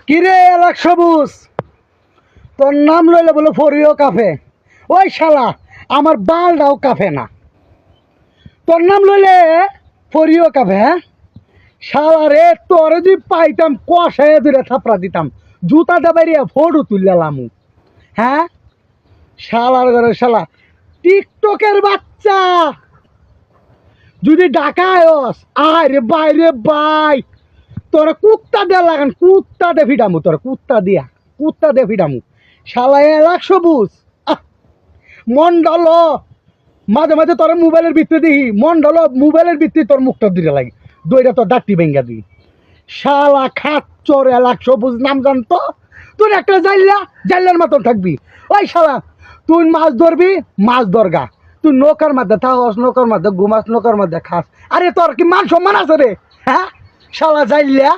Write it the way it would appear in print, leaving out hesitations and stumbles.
কিরে এলাক সবুজ, তোর নাম লইলে বলে ফরিও কাফে। ওই শালা আমার বালটাও কাফে না। তোর নাম লইলে ফরিও কাফে। হ্যাঁ শালা রে, তোরে যদি পাইতাম কষায় দূরে থাপড়া দিতাম, জুতাটা বেরিয়ে ফটো তুললাম। হ্যাঁ শালার ঘরে শালা টিকটকের বাচ্চা, যদি ডাকায়স আরে বাইরে বাই, তোরা কুত্তা দেয়া লাগান, কুত্তা দে ফিডামু, তোরা কুত্তা দে ফিডামু। শালা এলাক সবুজ মন্ডল, মাঝে মাঝে তোর মোবাইলের ভিতরে দেখি মন্ডল, মোবাইলের ভিতরে তোর মুখটা দিতে লাগে, দইটা তোর ডাকটি ভেঙ্গা দিই। শালা খাচ্চর এলাক সবুজ নাম জানতো, তুই একটা জাইলার মতন থাকবি। ওই শালা তুই মাছ ধরবি, মাছ ধরগা, তুই নৌকার মধ্যে থাকস, নৌকার মধ্যে ঘুমাস, নৌকার মধ্যে খাস। আরে তোর কি মান সম্মান আছে রে? হ্যাঁ শালা জাইলা